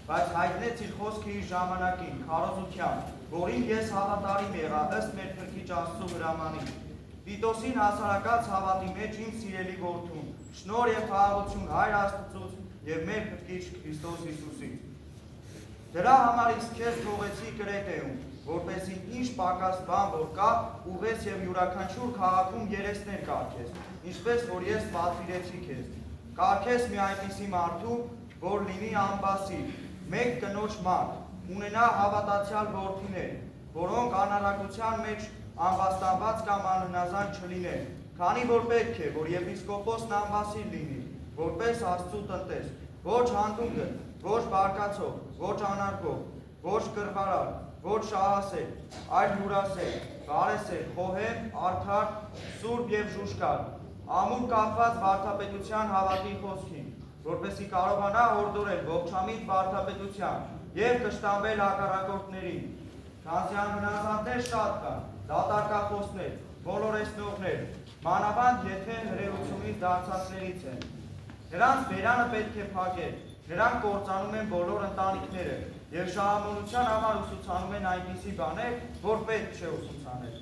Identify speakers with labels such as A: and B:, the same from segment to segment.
A: Բայց հայտնեց իր խոսքը իր ժամանակին, քարոզությամբ, որին ես հավատարիմ եղա ըստ մեր Փրկիչ Աստծու հրամանի։ Տիտոսին հասարակած հավատի մեջ իմ սիրելի որդուն, շնորհ եւ խաղաղություն Հայր Աստծուց եւ մեր Փրկիչ Քրիստոս Հիսուսից։ Դրա համար իսկ քեզ թողեցի Կրետեում, որպեսզի ինչ պակաս բան որ կա, ուղես եւ յուրաքանչյուր քաղաքում երեսներ կարգես, ինչպես որ ես պատվիրեցի քեզ։ Կարգես մի այնպիսի մարդու, որ լինի անբասիր, մեկ կնոջ մարդ, ունենա հավատացյալ որդիներ, որոնք անարակության մեջ անվաստանված կամ անհնազանդ չլինեն, քանի որ պետք է, որ եպիսկոպոսն անբասիր լինի, որպես Աստծու տնտես, ոչ հանդուգն, ոչ բարկացող, ոչ անարգող, ոչ կռվարար, ոչ շահասեր, այլ հյուրասեր, կարեսեր, խոհեմ, արդար, սուրբ եւ ժուժկար, ամուր կապված վարդապետության հավատի խոսքին, որպեսզի կարողանա հորդորել ողջամիտ վարդապետության եւ կշտամբել հակառակորդներին։ Քանզի անհնազանդներ շատ կան, դատարկախոսներ, բոլորեցնողներ, մանավանդ եթե հրեությունից դարձածներից են։ Նրանց բերանը պետք է փակել, Նրանք կործանում են բոլոր ընտանիքները և շահամոլության համար ուսուցանում են այնպիսի բաներ, որ պետք չէ ուսուցանել։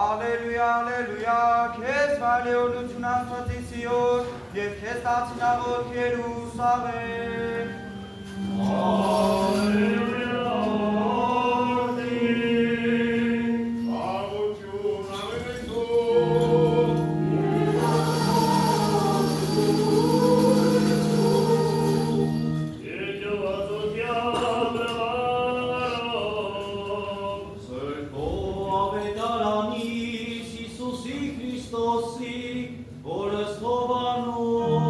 A: Ալելույա, ալելույա, քեզ վայելություն Աստվածի Սիոն և քեզ տացինավոր Երուսաղեմ։
B: Ալելույա, Որդին, աղություն ամենություն, Երջվազության բրավարով,
C: Սրբո ավետարանիս Իսուսի Քրիստոսի, որս հովանում,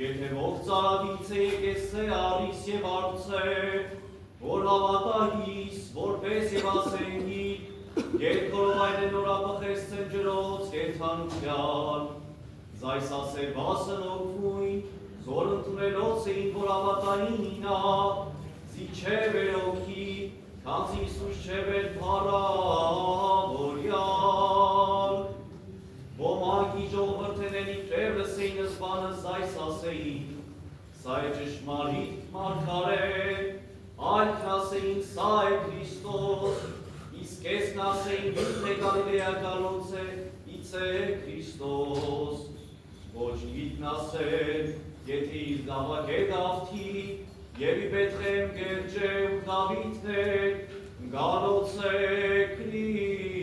C: Եթե ով ծարավից է եկես է արիս և արծեր, որ հավատահիս, որպես և ասենի, երկորովայն են օրապխես ծենջրոց կենթանության, զայս ասեր վասն ոգվույն, զոր ընդունելոց էին, որ հավատային ինա, զի չէ վերոքի, քանց Իսուս չէ վեր փառավորյալ, ոմանքի ժողովրդենենի ճևրս էին զբանը զայս ասեին, սա է ճշմարիտ մարգարեն, այլքն ասեին սա է Քրիստոս, իսկ կեսն ասեին իթե Գալիլեա գալոց է, իցե Քրիստոս, ոչ գիտն ասեն, եթե իր դավակ է դավթի, և ի Բեթխեմ գերջե ու Դավիթն է, գալոց է Քրիստոս։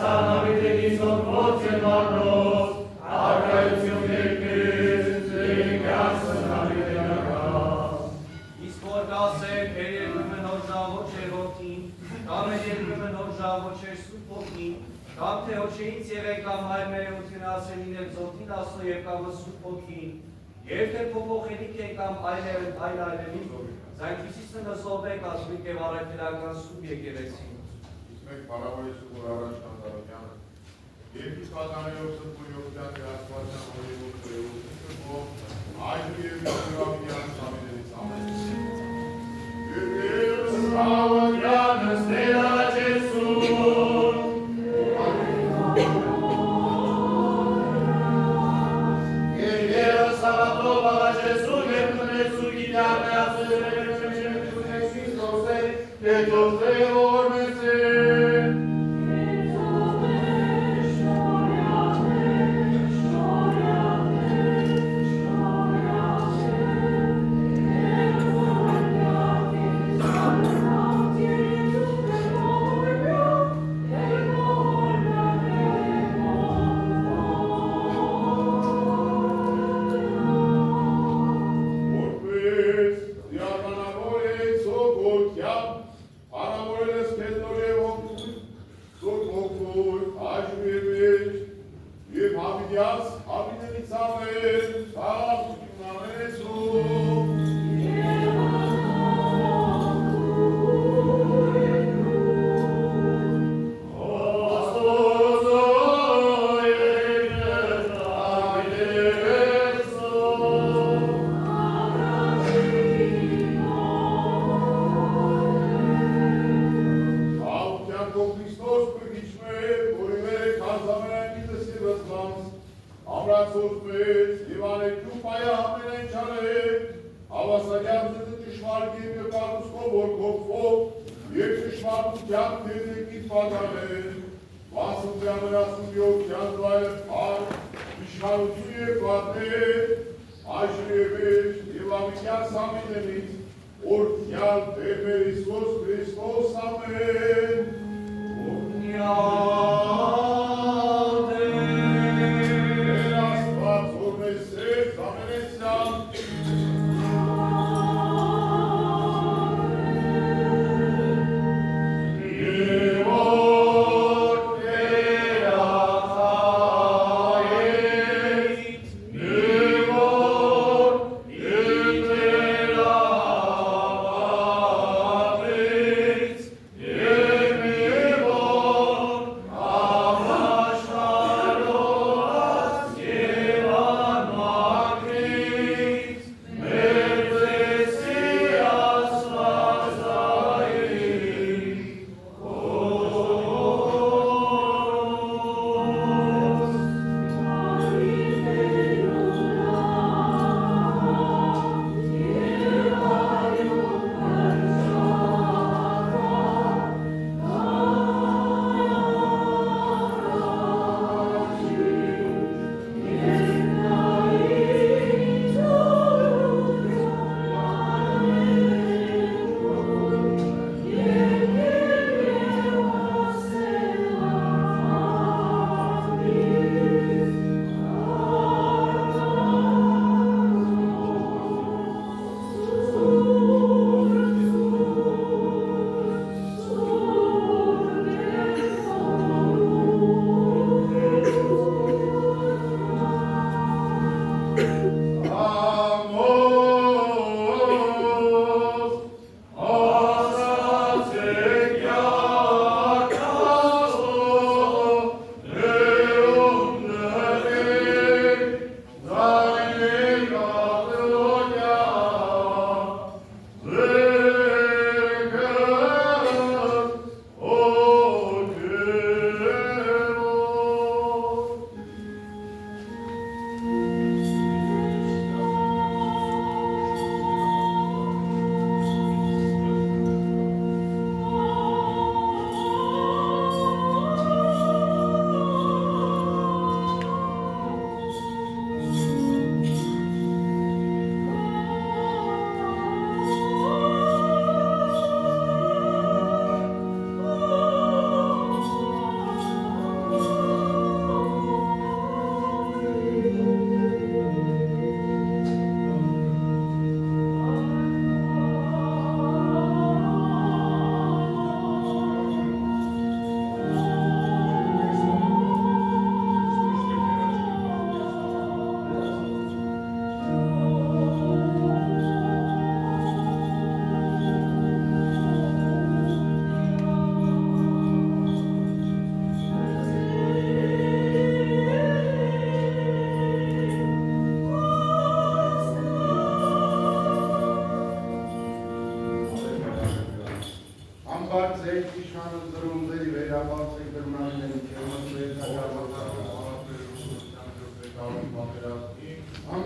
B: Stanna vid det som fått sin vardag.
C: Կամ թե հոչեից եղեք կամ հայր մերություն ասել ինել զոտին ասնո և կամ սուտ հոգին, և թե փոփոխելիք են կամ այլևին, զայնքիսիսը նզովեք ասվիկ և առակելական սուտ եկեղեցին։
B: Իսկ մենք բարավարի սուր առաջ տանտարոյանը, երկիս պատանելով սրպույրովության գրասվածյան հորիվով կրևով, այժմ և յուրավիդյան սամիներից ամեն։ Սավոյանս ներաճեսուն, Երևս հավատով աղաճեսուն, և կնեցու գիտյար մեացել, Che Giose ormese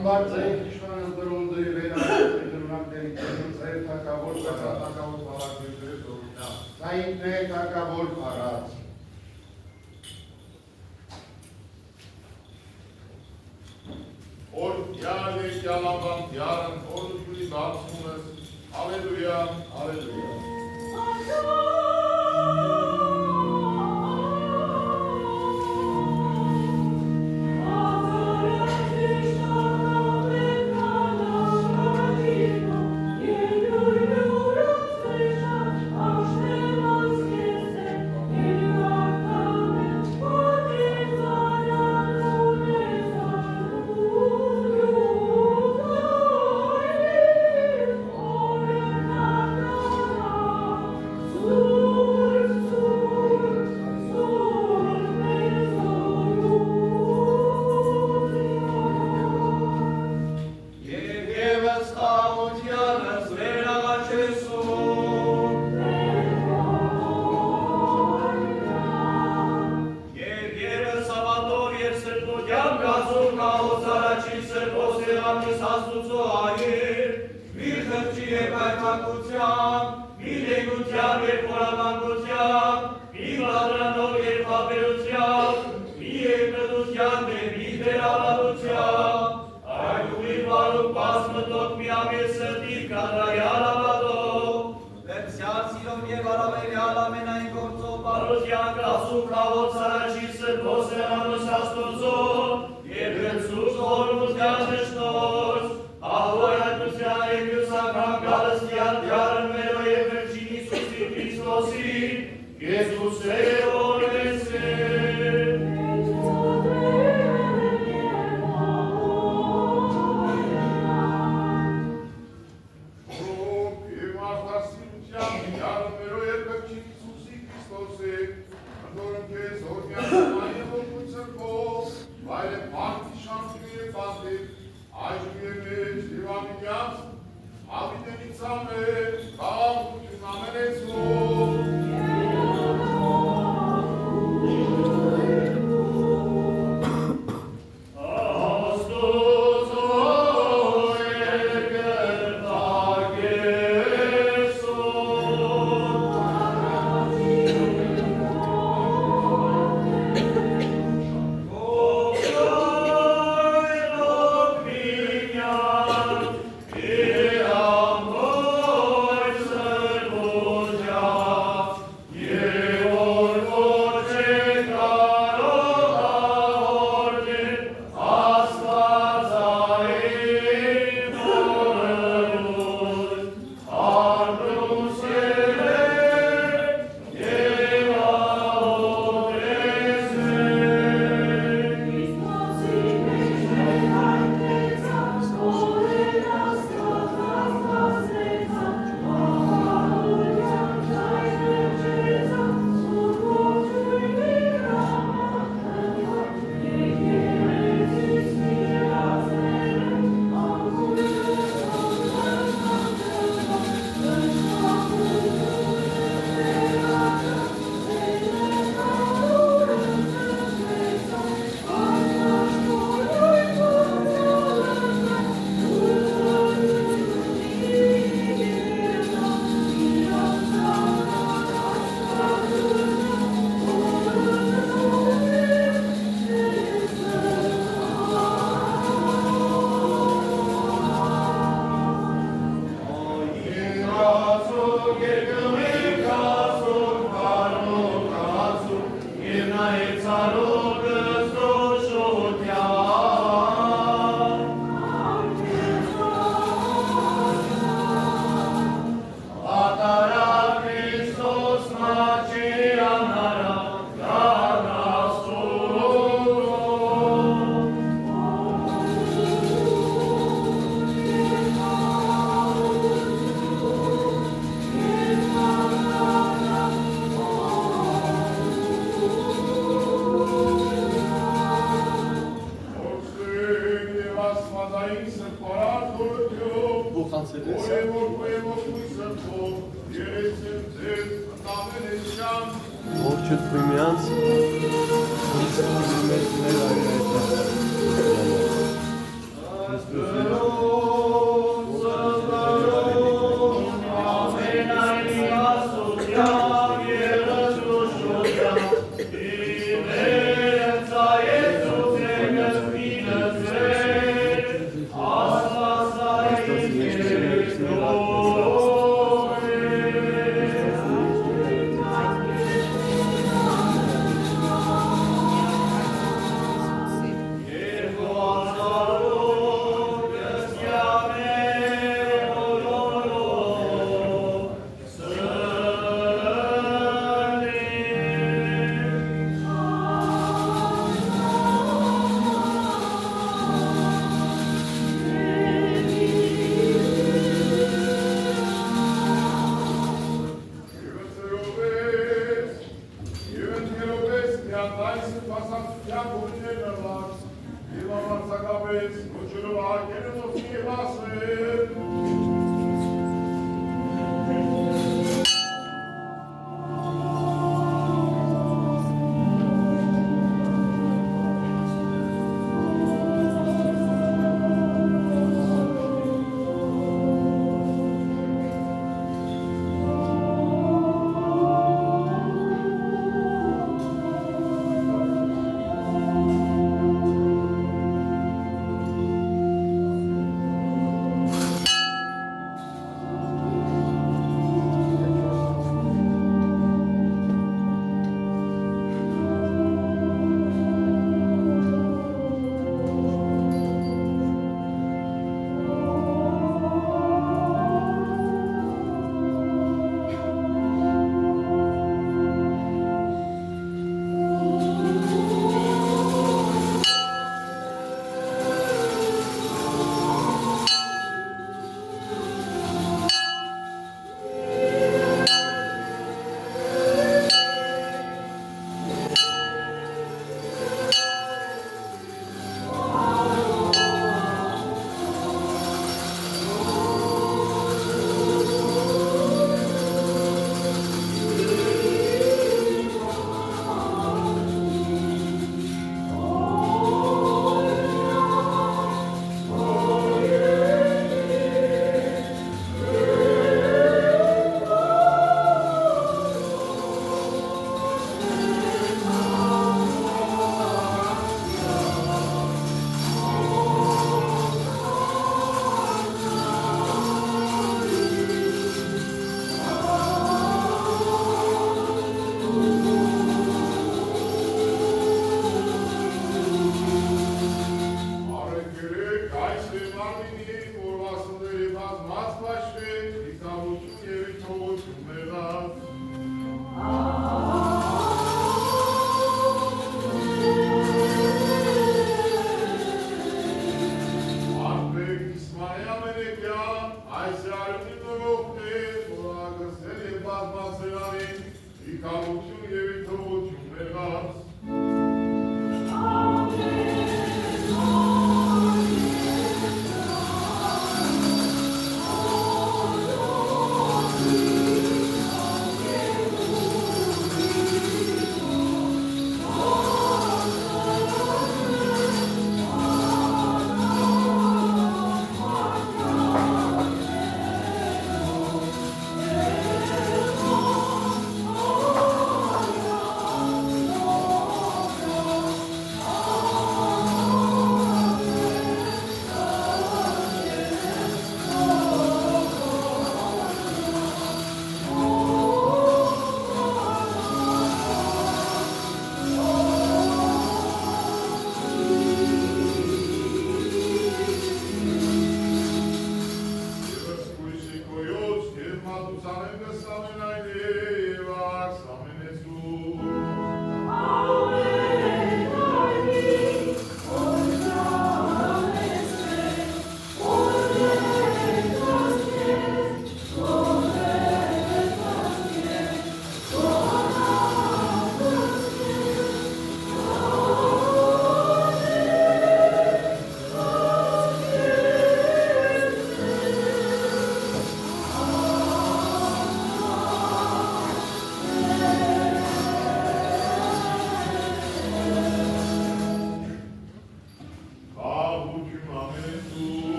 B: Ամբարձային իշխանն դրոնդրի վերակետի դրունակների կենում ծայր թակավոր թակավոր պարակետերի զորության։ Սա ինքն է թակավոր պարած։ Որ յալ է յալաբան յարն օրուջուրի բացում ես, ալելույա, ալելույա։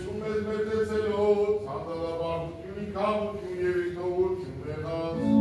B: Շնորհեցում ես մեր ծեցելով, ցանդալաբարդություն, ինքավություն և իթողություն եղած։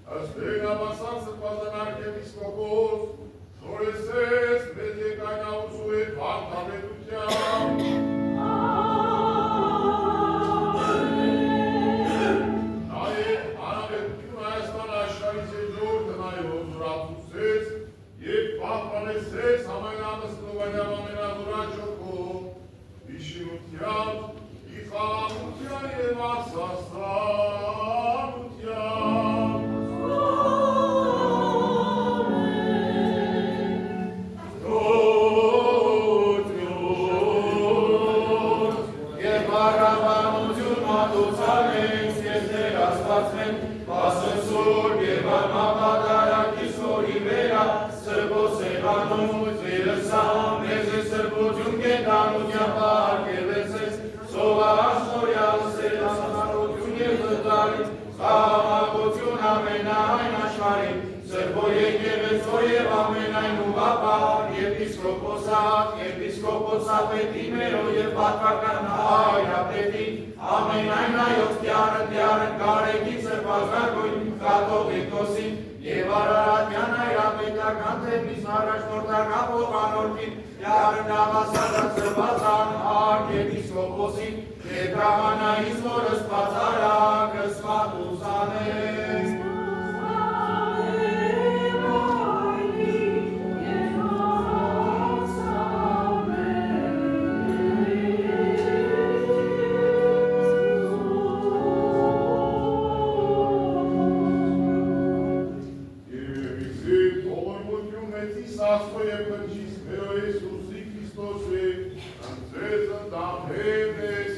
B: Ըստ հավասար սրբազան արքեպիսկոպոս, շորեսես մեծ եկայնաուսու հետ վարդապետությամբ, նաև հանրապետություն Հայաստան աշխարհից երկրորդ նայով զորացուցեց և պահպանեցրեց ամենամստնովանյալ ամենազորաչ հոգով, իշխանությամբ, իշխանության և ասաստանությամբ։
D: Խաղաղություն ամենայն աշխարհին, Սրբո եկեղեցու և ամենայն ուղղապահ, եպիսկոպոսապետի մերո և պատվական հայրապետի, ամենայն հայոց դյարն գարեգին սրբազարգույն կաթողիկոսին և Արարատյան հայրապետական թեմից առաջնորդական փոխանորդին, դյարն հավասարած սրբազան արքեպիսկոպոսին և քահանայից որս բացարակս մատուսանես։
B: Աստծո և քրիստոս Մերո Իիսուսի Քրիստոսի ընծեց ընդամենեսյան։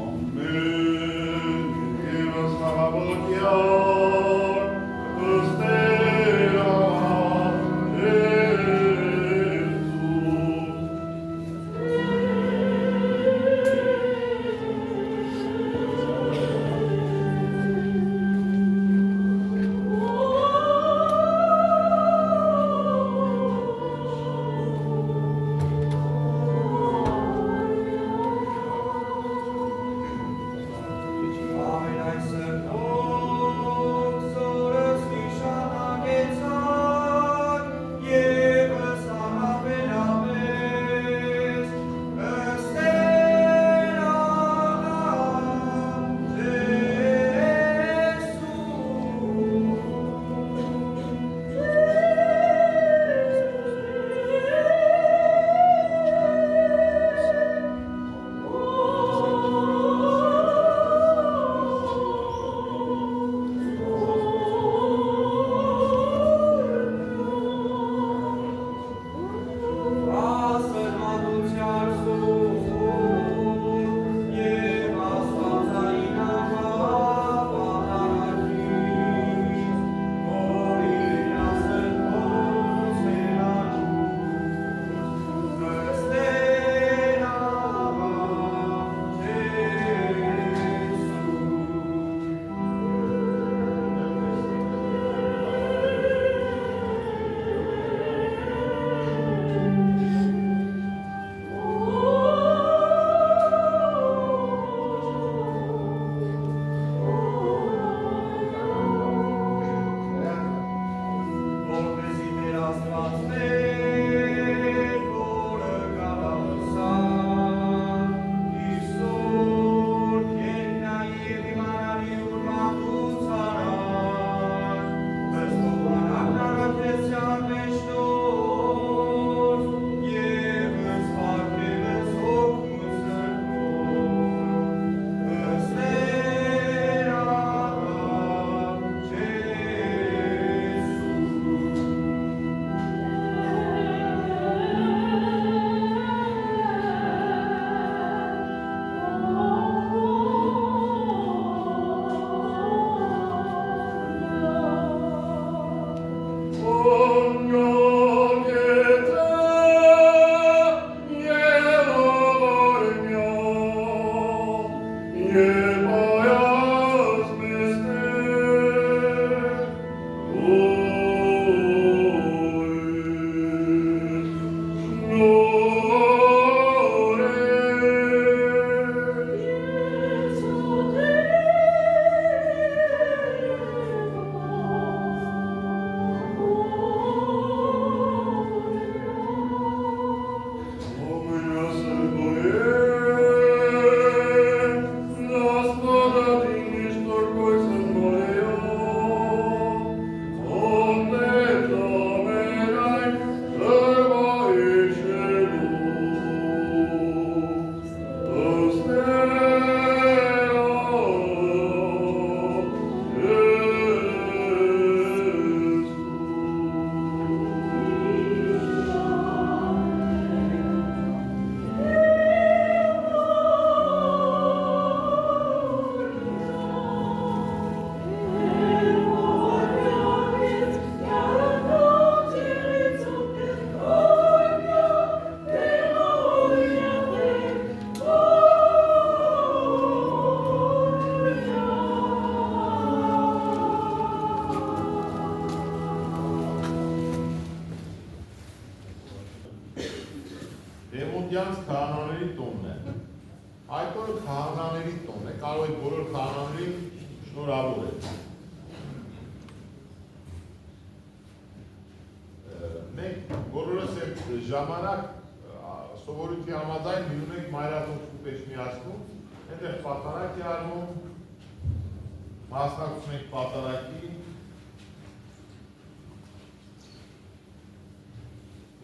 B: Amen. Եվոկյանց քահանաների տոնն է։ Այդ օրը քահանաների տոնն է, կարող եք բոլոր քահանաներին շնորհավորել։ Մենք բոլորս այդ ժամանակ սովորույթի համաձայն մինում ենք մայրաթոքսու պես միացնում, այնտեղ պատարակ է արվում, մասնակցում ենք պատարակի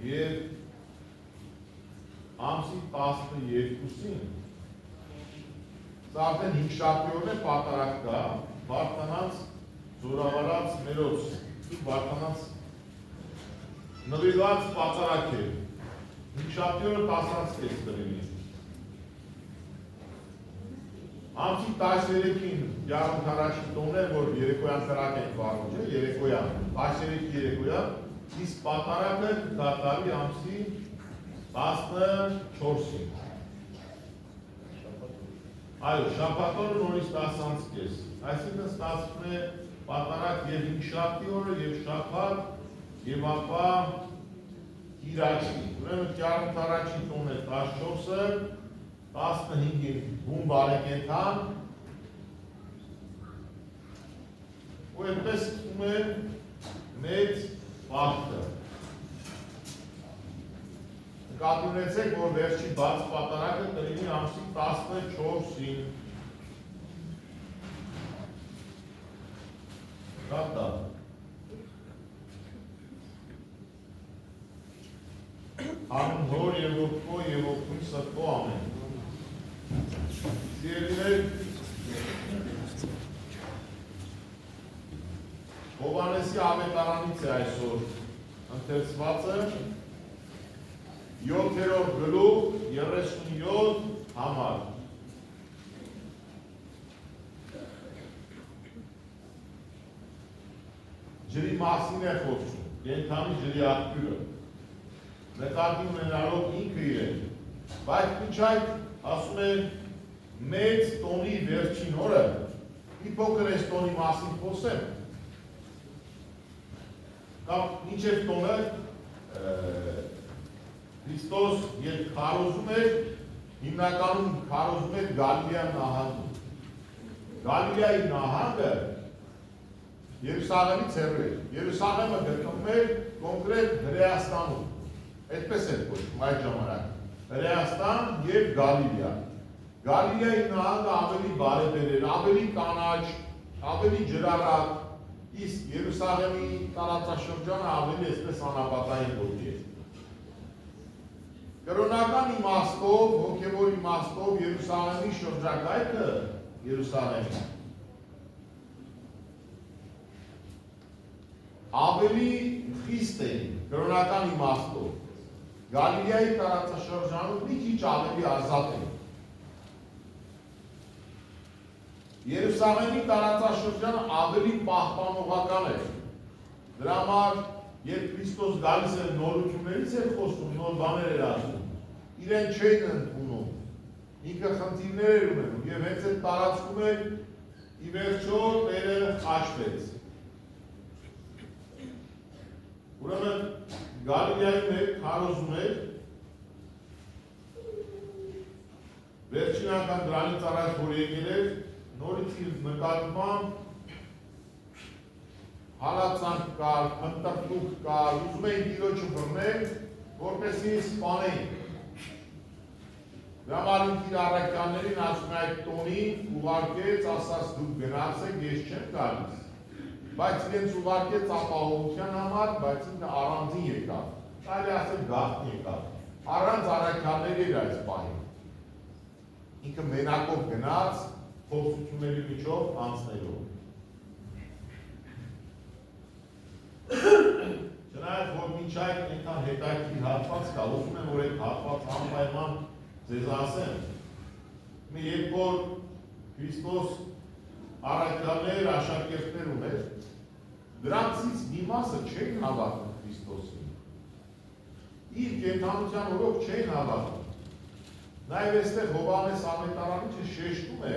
B: և ամսի 12-ին սա արդեն 5 օրն է պատարակ կա, Վարդանանց զորավարած մերոց, Վարդանանց նվիրված պատարակ է, 5 օրը 10-ից կրինի։ Ամսի 13-ին յարմթարաշի տոն է, որ երեկոյան կրակ ենք վարում, չէ, երեկոյան, 13-ի երեկոյան, իսկ պատարակը կատարվի ամսի 14-ին։ Այո, շաբաթօրը նորից 10-ից, այսինքն ստացվում է պատարակ և 5 օրը, և շաբաթ, և ապա Կիրակի, ուրեմն յարմթարաշի տոն է 14-ը, 15-ին բուն բարեկենդան, ու այդպես սկսում է մեծ պահքը։ Նկատի ունեցեք, որ վերջի բաց պատարակը կլինի ամսի 14-ին։ Կատա։ Հանուն հոր և որդու և որդուն սրտու ամեն։ Սիրելիներ, Հովհաննեսի ավետարանից է այսօր ընթերցվածը 7-րդ գլուխ 37 համար։ Ջրի մասին է խոսում, կենդանի ջրի աղբյուրը, նկատի ունենալով ինքը իրեն, բայց մինչ այդ ասում է մեծ տոնի վերջին օրը, մի փոքր այս տոնի մասին խոսեմ, կամ մինչև տոնը Քրիստոս երբ քարոզում էր, հիմնականում քարոզում էր Գալիլեա նահանգում։ Գալիլեայի նահանգը Երուսաղեմից հեռու էր։ Երուսաղեմը գտնվում էր կոնկրետ Հրեաստանում։ Այդպես էր կոչվում այդ ժամանակ։ Հրեաստան և Գալիլեա։ Գալիլեայի նահանգը ավելի բարեբեր էր, ավելի կանաչ, ավելի ջրառատ, իսկ Երուսաղեմի տարածաշրջանը ավելի այսպես անապատային գոտի էր։ Կրոնական իմաստով, հոգևոր իմաստով Երուսաղեմի շրջակայքը Երուսաղեմի ավելի խիստ էին, կրոնական իմաստով։ Գալիլեայի տարածաշրջանում մի քիչ ավելի ազատ էին։ Երուսաղեմի տարածաշրջանը ավելի պահպանողական էր։ Դրա համար, երբ Քրիստոս գալիս էր նորություններից էր խոսում, նոր բաներ էր ասում, իրեն չէին ընդունում, ինքը խնդիրներ էր ունենում, և հենց այդ տարածքում էր ի վերջո Տերը խաչվեց։ Ուրեմն Գալիլեայի մեջ քարոզում էր, վերջին անգամ դրանից առաջ որ եկել էր, նորից իր նկատմամբ հալածանք կար, ընտրտուք կար, ուզում էին Տիրոջը բռնել, որպեսզի սպանեին։ Դրա համար իր առաքյալներին ասում է այդ տոնին ուղարկեց, ասաց դուք գնացեք, ես չեմ գալիս։ Բայց իրենց ուղարկեց ապահովության համար, բայց ինքը առանձին եկավ, կարելի ասել գաղտնի եկավ, առանց առաքյալների էր այս պահին։ Ինքը մենակով գնաց, փոխությունների միջով անցնելով։ Չնայած որ մինչ այդ այնքան հետաքրքիր հատված կա, ուզում եմ որ այդ հատված անպայման ձեզ ասեմ։ Երբ որ Քրիստոս առաքյալներ, աշակերտներ ուներ, դրանցից մի մասը չէին հավատում Քրիստոսին։ Իր կենդանության օրոք չէին հավատում։ Նաև այստեղ Հովհաննես ավետարանիչը շեշտում է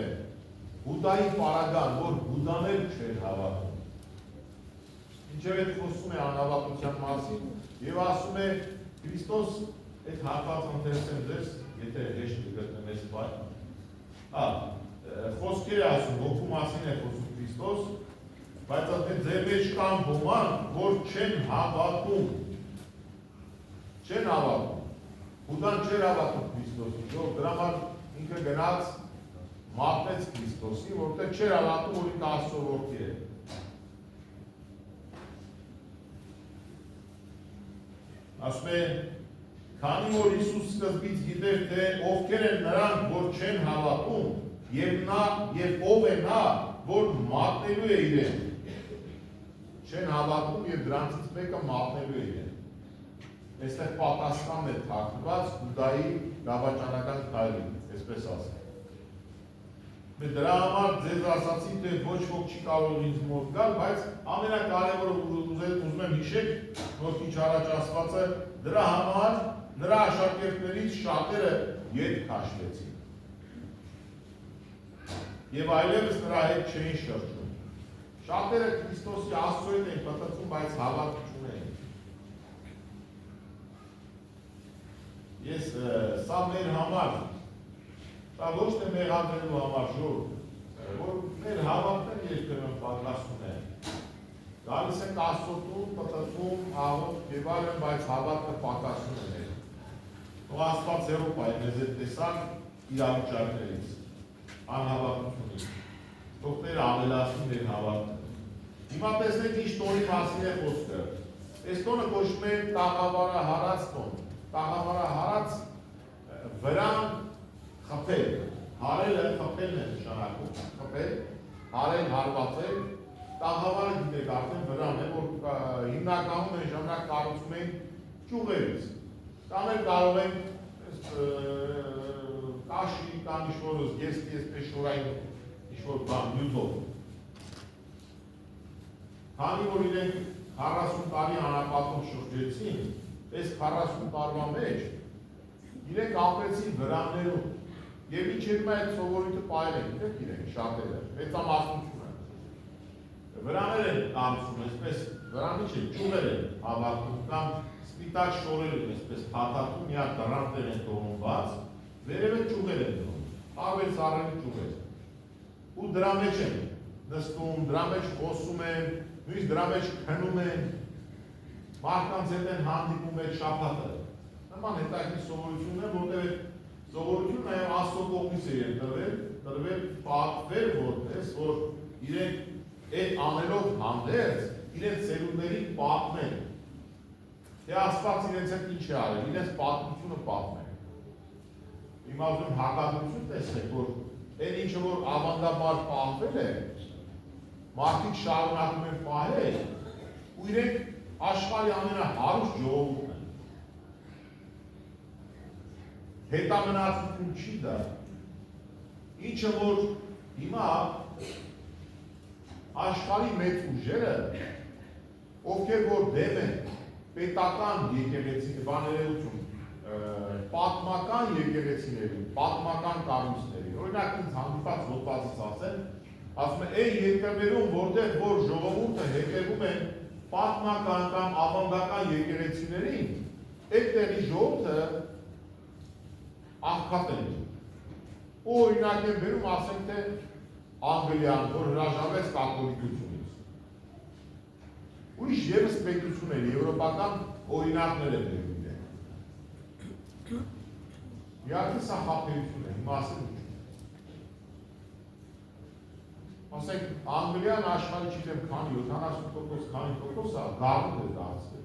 B: Բուդդայի պարագան, որ Բուդդան էլ չէր հավատում։ Ինչև այդ խոսում է անհավատության մասին և ասում է Քրիստոս Այդ հատված ընթերցեմ ձեզ, եթե հեշտ կգտնեմ այս բան։ Խոսքեր ասում, հոգու մասին է խոսում Քրիստոս, բայց այդ ձեր մեջ կան ոմանք, որ չեն հավատում։ Չեն հավատում։ Հուդան չէր հավատում Քրիստոսին, որ դրա համար ինքը գնաց մատնեց Քրիստոսի, որտեղ չէր հավատում, որ ինքը Աստծո որդի է։ Ասում է, քանի որ Հիսուս սկզբից գիտեր, թե ովքեր են նրանք, որ չեն հավատում, եւ ով է նա, որ մատնելու է իրեն։ Չեն հավատում եւ դրանցից մեկը մատնելու է իրեն։ Այստեղ պատասխանն է թաքնված Հուդայի դավաճանական քայլին, այսպես ասեմ։ Մենք դրա համար ձեզ ասացի, թե ոչ ոք չի կարող ինձ մոտ գալ, բայց ամենակարևորը ուզում եմ հիշեք, որ քիչ առաջ ասվածը դրա համար նրա աշակերտներից շատերը ետ քաշվեցին։ Եվ այլևս նրա հետ չէին շրջում։ Շատերը Քրիստոսի Աստծո հետ էին պատտվում, բայց հավատ չունեին։ Ես սա մեր համար, սա ոչ թե մեղադրելու համար ժոր, որ մեր հավատն երբեմն պատրաստում է։ Գալիս ենք Աստծո տուն, պատտվում, աղոտ եւ այլն, բայց հավատը պատրաստում է։ Ու Աստված Եվրոպայի մեզ հետ տեսան իրավիճակներից, անհավատությունից, ովքեր ավելացնում են հավատը։ Հիմա տեսնենք ինչ տոնի մասին է խոսքը։ Այս տոնը կոչվում է տաղավարահարած տոն։ Տաղավարահարած վրան խփել։ Հարելը խփելն է նշանակում։ Խփել, հարել, հարվածել, տաղավարը գիտեք արդեն վրան է, որ հիմնականում են ժամանակ կառուցում են ճյուղերից։ Կամ էլ կարող են կաշի կամ ինչ-որ զգեստի այսպես շորային ինչ-որ բան նյութով։ Քանի որ իրենք 40 տարի անապատում շրջեցին, այս 40 տարվա մեջ իրենք ապրեցին վրաններում եւ ինչ հետո այդ սովորույթը պահել են, գիտեք իրենք շատերը, մեծամասնությունը։ Վրաներ են կառուցում, այսպես վրանի չէ, ճյուղեր են հավաքում կամ սպիտակ շորեր են, այսպես փաթաթում մի հատ դրանտեր են թողնում բաց, վերևը ճյուղեր են թողնում, ավելի ծառերի ճյուղեր։ Ու դրա մեջ են նստում, դրա մեջ խոսում են, նույնիսկ դրա մեջ քնում են, մարդկանց հետ են հանդիպում այդ շաբաթը։ Նման հետաքրքիր սովորություն է, որտեղ սովորությունը նաև Աստծո կողմից է տրվել, պատվել որպես, որ իրենք այդ անելով հանդերձ, իրենց ծերուններին պատմեն։ Թե Աստված իրենց հետ ինչ է արել, իրենց պատմությունը պատմեն։ Հիմա ուզում հակադրություն տեսնեք, որ այն ինչը որ ավանդաբար պահվել է, մարդիկ շարունակում են պահել, ու իրենք աշխարհի ամենահարուստ ժողովուրդն են։ Հետամնացություն չի դա։ Ինչը որ հիմա աշխարհի մեծ ուժերը, ովքեր որ դեմ են պետական եկեղեցի բաներություն, պատմական եկեղեցիների, պատմական կառույցների, օրինակ ինձ հանդիպած հոդվածից ասում է, այն երկրներում, որտեղ որ ժողովուրդը հետևում են պատմական կամ ավանդական եկեղեցիներին, այդտեղի ժողովուրդը աղքատել է։ Ու օրինակ են բերում, ասենք թե Անգլիան, որ հրաժարվեց կաթոլիկությունից։ Ուրիշ ևս պետություններ, եվրոպական օրինակներ են բերում իրեն։ Իհարկե սա խաբերություն է, հիմա ասեմ ինչ։ Ասենք Անգլիան աշխարհի չգիտեմ քանի 70% քանի տոկոսը գաղութ է դարձել։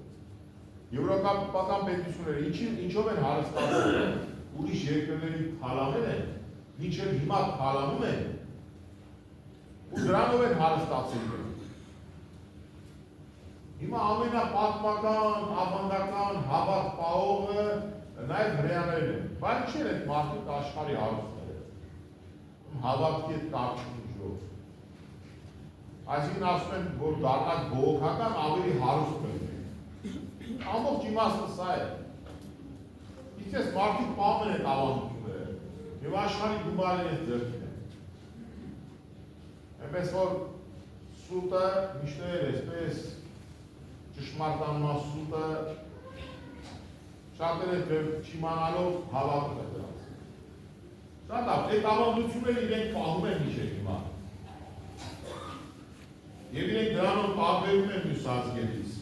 B: Եվրոպական պետությունները ինչով են հարստացել, ուրիշ երկրների թալանել են, մինչև հիմա թալանում են, ու դրանով են հարստացել։ Հիմա ամենապատմական, ավանդական, հավատ պահողը նաև հրեաներն են, բայց չէր այդ մարդիկ աշխարհի հարուստները։ Հավատքի հետ կապ չունի ժողով։ Այսինքն ասում են, որ դառնակ բողոքական ավելի հարուստ կլինի։ Ամբողջ իմաստը սա է։ Իսկ մարդիկ պահում են այդ ավանդությունները եւ աշխարհի գումարին այդ ձեռքին են։ Այնպես որ սուտը միշտ այսպես ճշմարտանման սուտը շատերը չիմանալով հավատում է դրանց։ Շատ լավ, այդ ավանդությունները իրենք պահում են մինչև հիմա։ Եվ իրենք դրանով տարբերում են մյուս ազգերից։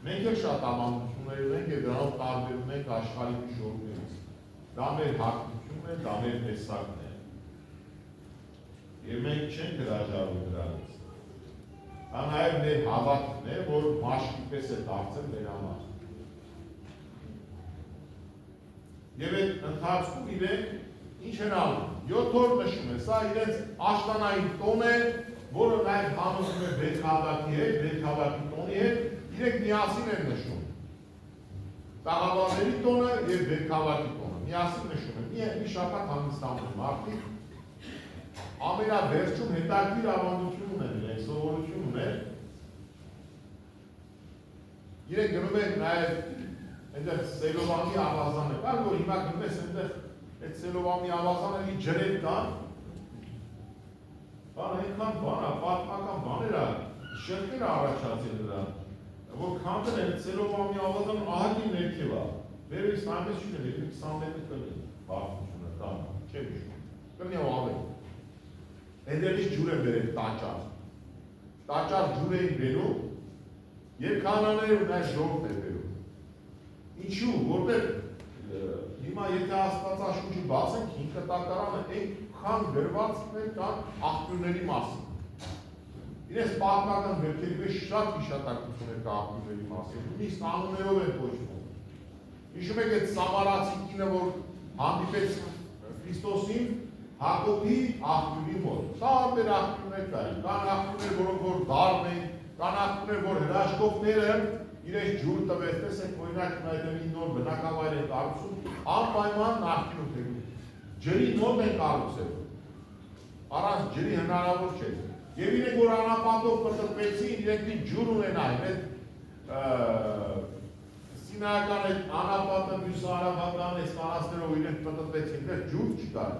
B: Մենք էլ շատ ավանդություններ ունենք եւ դրանով տարբերում ենք աշխարհի ժողովուրդներից։ Դա մեր հակությունն է, դա մեր տեսակն է։ Եվ մենք չենք հրաժարվում դրանից։ Դա նաև մեր հավատքն է, որ մաշկի պես է դարձել մեր համար։ Եվ այդ ընթացքում իրենք ինչ են անում։ 7 օր նշում է, սա իրենց աշտանային տոն է, որը նաև համոզում է Բեթհավատի հետ, Բեթհավատի տոնի հետ, իրենք միասին են նշում։ Տաղավարների տոնը և Բեթհավատի տոնը միասին նշում են։ Մի շաբաթ հանգստանում են մարդիկ, ամենավերջում հետաքրքիր ավանդություն ունեն իրենք, սովորություն ունեն։ Իրենք գնում են նաև այնտեղ Սելովանի ավազանը կար, որ հիմա գնում ես այնտեղ այդ Սելովանի ավազանը մի ջրեր կան, բան այնքան բան է, պատմական բաներ է, շերտեր է առաջացել դրա, որ քանդել են Սելովանի ավազանը ահագին ներքև է, վերևից նայես չի լինի, 20 մետր կլինի բարձրությունը, տան, չեմ հիշում, կլինի ավելի։ Էդերից ջուր են բերել տաճար ջուր էին բերում, և կանաներ ու նայ ժողովուրդ է բերում։ Ինչու, որտեղ հիմա եթե աստվածաշունչը բացենք 5 կտակարանը այնքան գրվածքներ կան աղբյուրների մասին։ Իրենց պատմական գրքերի մեջ շատ հիշատակություն է կա աղբյուրների մասին, նույնիսկ անուններով են կոչվում։ Հիշում եք այդ սամարացի կինը, որ հանդիպեց Քրիստոսին Հակոբի աղբյուրի մոտ։ Տարբեր աղբյուրներ կային, կան աղբյուրներ, որոնք որ դառն էին, կան աղբյուրներ, որ հրաշքողները իրենց ջուր տվեց, տեսեք օրինակ նայդեմի նոր բնակավայր են կառուցում, անպայման նախկինում թեգում։ Ջրի մոտ են կառուցել, առանց ջրի հնարավոր չէ։ Եվ իրենք որ անապատով պտրպեցին, իրենք մի ջուր ունենային, սինայական այդ անապատը մյուս արաբական այս կանացներով իրենք պտրպեցին, դեր ջուր չկար։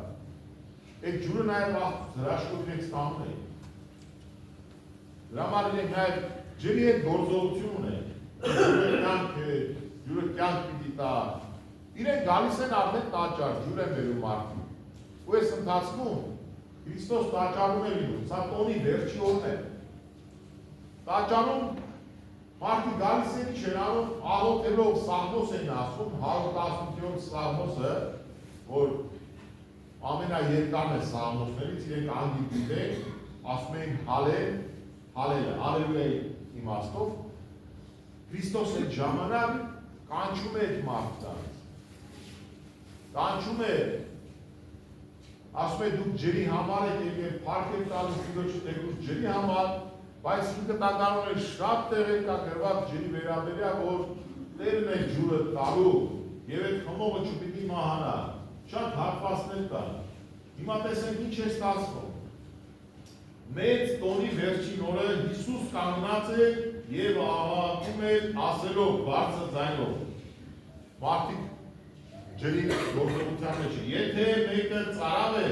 B: Այդ ջուրը նաև հրաշքով իրենք ստանում էին։ Դրա համար իրենք նաև ջրի հետ գործողություն ունեն։ Ջուրը կյանք պիտի տա։ Իրենք գալիս են արդեն տաճար, ջուր են բերում մարդիկ։ Ու այս ընթացքում Քրիստոս տաճարում է լինում, սա տոնի վերջի օրն է։ Տաճարում մարդիկ գալիս են ինչ են անում, աղոթելով Սաղմոս են ասում, 118-րդ Սաղմոսը, որ ամենաերկարն է Սաղմոսներից, իրենք անգիր գիտեն, ասում են հալել, հալելը, ալելույայի իմաստով, Քրիստոս այդ ժամանակ կանչում է այդ մարդկանց, կանչում է, ասում է դուք ջրի համար եք և պարկ եք տալիս դուք թեկուզ ջրի համար, բայց ինքը տականում է շատ տեղեր կա գրված ջրի վերաբերյալ, որ Տերն է ջուրը տալու և այդ խմողը չպիտի մահանա, շատ հատվածներ կան։ Հիմա տեսենք ինչ է ստացվում։ Մեծ տոնի վերջին օրը Հիսուս կանգնած է և աղաղակում է ասելով բարձր ձայնով։ Մարդիկ ջրի գործողության մեջ է։ Եթե մեկը ծարավ է,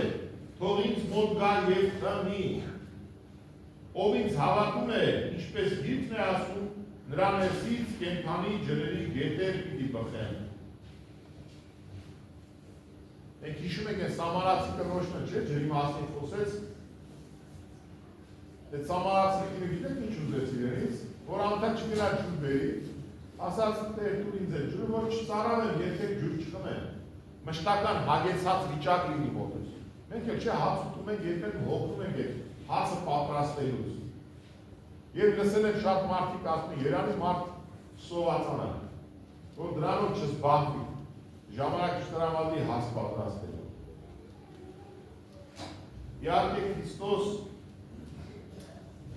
B: թող ինձ մոտ գա և խմի։ Ով ինձ հավատում է, ինչպես Գիրքն է ասում, նրա ներսից կենդանի ջրերի գետեր պիտի բխեն։ Մենք հիշում ենք այս Սամարացի կնոջը, չէ, ջրի մասին խոսեց։ Այդ Սամարացի կինը գիտեք ինչ ուզեց իրենից, որ անդակ չգնա ջուր բերի, ասաց Տեր դուր ինձ է ջուրը, որ չծարավեմ, եթե ջուր չխմեմ։ Մշտական հագեցած վիճակ լինի մոտս։ Մենք էլ չէ հաց ուտում ենք, երբեք հոգնում ենք այդ հացը պատրաստելուց։ Եվ լսել եմ շատ մարդիկ ասում, երանի մարդ սովածան է, որ դրանով չզբաղվի, ժամանակ չտրամադրի հաց պատրաստելու։ Իհարկե Քրիստոս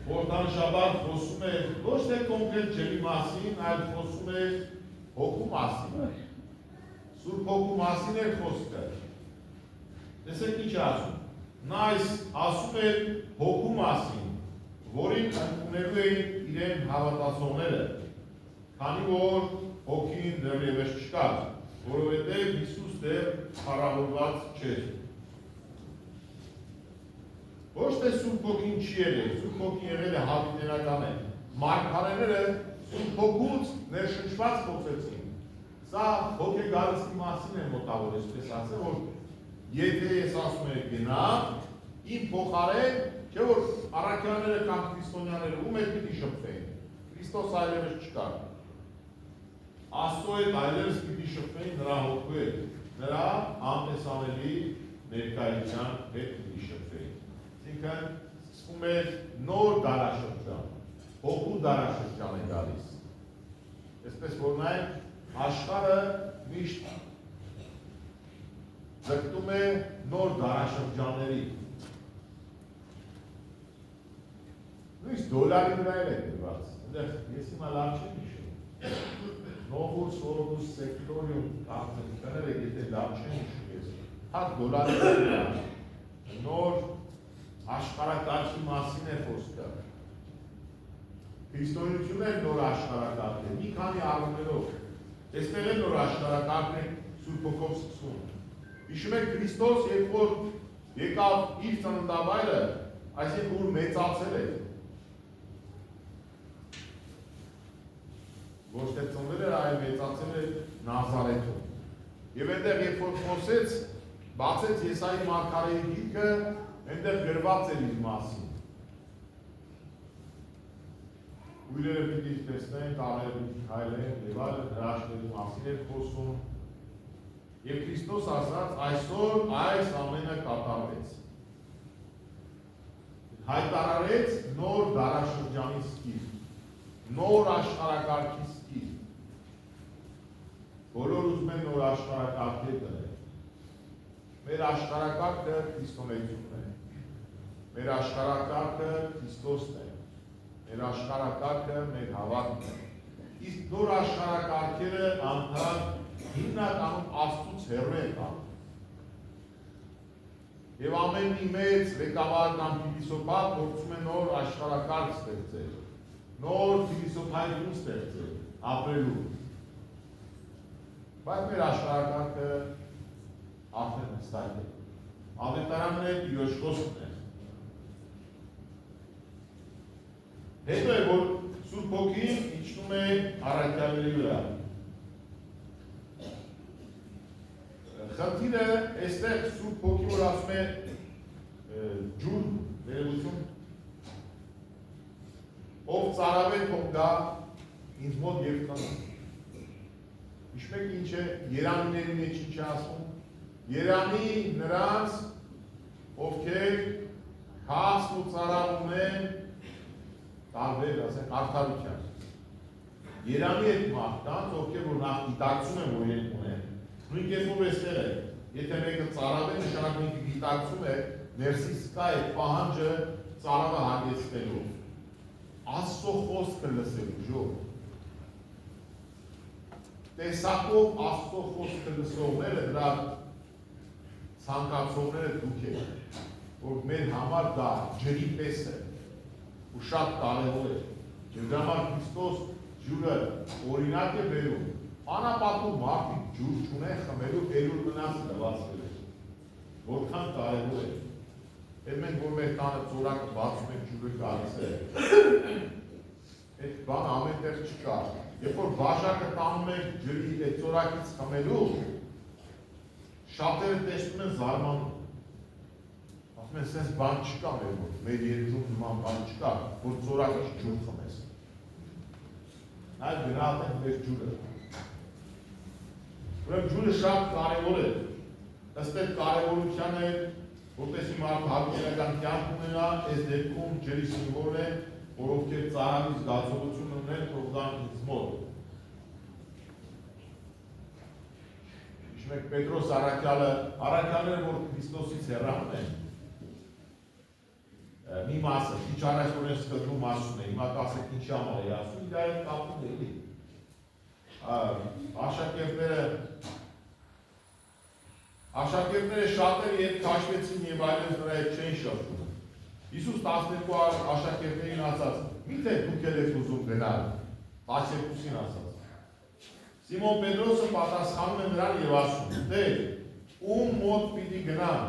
B: Որդանշաբաթ խոսում է ոչ թե կոնկրետ ջրի մասին, այլ խոսում է հոգու մասին։ Սուրբ հոգու մասին է խոսքը։ Տեսեք ինչ ասում։ Նա ասում է հոգու մասին, որին ընդունելու էին իրեն հավատացողները, քանի որ հոգին դեռևս չկար, որովհետև Հիսուս դեռ փառավորված չէր։ Ոչ թե Սուրբ Հոգին չի եղել, Սուրբ Հոգին եղել է հավիտենական է։ Մարգարեները Սուրբ Հոգուց ներշնչված խոսեցին։ Սա հոգեգարստի մասին է մոտավոր, այսպես ասեմ, որ եթե ես ասում եմ գնա, իմ փոխարեն, չէ՞ որ առաքյալները կամ քրիստոնյաները ում հետ պիտի շփվեին։ Քրիստոս այլևս չկար։ Աստծո հետ այլևս պիտի շփվեին նրա հոգու հետ, նրա անտեսանելի ներկայության հետ պիտի շփվեին։ Այսինքն սկսվում է նոր դարաշրջան, հոգու դարաշրջան է գալիս։ Այսպես որ նայեք աշխարհը միշտ ձգտում է նոր դարաշրջանների։ Նույնիսկ դոլարի վրա է դրված։ Այնտեղ ես հիմա լավ չեմ հիշում։ Novus orus sectorium կարծեմ կներեք, եթե լավ չեմ հիշում ես։ Հատ դոլարի վրա նոր աշխարհակարգի մասին է խոսքը։ Քրիստոնեությունը նոր աշխարհակարգ է, մի քանի առումներով։ Այստեղ է նոր աշխարհակարգն է Սուրբ Հոգով սկսվում։ Հիշում եք Քրիստոս, երբ որ եկավ իր ծննդավայրը, այսինքն որ մեծացել է։ Ոչ թե ծնվել էր, այլ մեծացել է Նազարեթում։ Եվ այնտեղ երբ որ խոսեց, բացեց Եսայի մարգարեի գիրքը, այնտեղ գրված էր իր մասին։ Ուրերը պիտի տեսնեն, տարերը պիտի քայլեն, եւ այլն հրաշքների մասին էր խոսում։ Եվ Քրիստոս ասաց, այսօր այս ամենը կատարվեց։ Հայտարարեց նոր դարաշրջանի սկիզբ, նոր աշխարհակարգի սկիզբ։ Բոլոր ուզում են նոր աշխարհակարգեր դնել։ Մեր աշխարհակարգը քրիստոնեությունն է։ Մեր աշխարհակարգը Քրիստոսն է։ Մեր աշխարհակարգը մեր հավատքն է։ Իսկ նոր աշխարհակարգերը անդառ հիմնականում Աստծուց հեռու են տանում։ Եվ ամեն մի մեծ ղեկավար կամ փիլիսոփա փորձում է նոր աշխարհակարգ ստեղծել, նոր փիլիսոփայություն ստեղծել, ապրելու։ Բայց մեր աշխարհակարգը արդեն հստակ է։ Ավետարանն է Տիրոջ խոսքն է։ Հետո է, որ Սուրբ Հոգին իջնում է առաքյալների վրա։ Խնդիրը այստեղ Սուրբ Հոգի որ ասում է ջուր ներողություն, ով ծարավե թող գա ինձ մոտ եւ քնա։ Հիշում եք ինչ է Երանիների մեջ ինչ է ասում։ Երանի նրանց, ովքեր հաստ ու ծարավ ունեն, տարբեր, ասենք, արդարության։ Երանի այդ մարդկանց, ովքեր որ նախ գիտակցում են, որ իրենք ունեն, նույն կերպով էստեղ է, եթե մեկը ծարավ է, նշանակում ինքը գիտակցում է, ներսից կա այդ պահանջը ծարավը հագեցնելու։ Աստծո խոսքը լսելու, ժող։ Տեսակով Աստծո խոսքը լսողները դրա ցանկացողները դուք եք, որ մեր համար դա ջրի պես է ու շատ կարևոր է։ Եվ դրա համար Քրիստոս ջուրը օրինակ է բերում։ Անապատում մարդիկ ջուր չունեն խմելու ելուր մնաց լվացվել է։ Որքան կարևոր է։ Եվ մենք որ մեր տանը ծորակը բացում ենք ջուրը գալիս է։ Այդ բան ամենտեղ չկա։ Երբ որ բաժակը տանում ենք ջրի այդ ծորակից խմելու, շատերը տեսնում են զարմանում։ Ասում են, սենց բան չկա մեր երկրում նման բան չկա, որ ծորակից ջուր խմես։ Այլ գնահատենք մեր ջուրը։ Ուրեմն ջուրը շատ կարևոր է։ Ըստ այդ կարևորությանը, որպեսզի մարդը հավիտենական կյանք ունենա, այս դեպքում ջրի սիմվոլ է, որ ովքեր ծարավի զգացողություն ունեն, թող գան ինձ մոտ։ Հիշում եք Պետրոս առաքյալները, որ Քրիստոսից հեռանում են, մի մասը, քիչ առաջ որ են սկզբում ասում է, հիմա կասեք ինչի համար է ասում, իր այդ կապում է, էլի։ Աշակերտները շատերը երբ քաշվեցին եւ այլևս նրա հետ չէին շփվում։ Հիսուս 12 աշակերտներին ասաց. «Միթե դուք եք ուզում գնալ»։ 12-ին ասաց։ Սիմոն Պետրոսը պատասխանում է նրան եւ ասում. «Տեր, ում մոտ պիտի գնամ,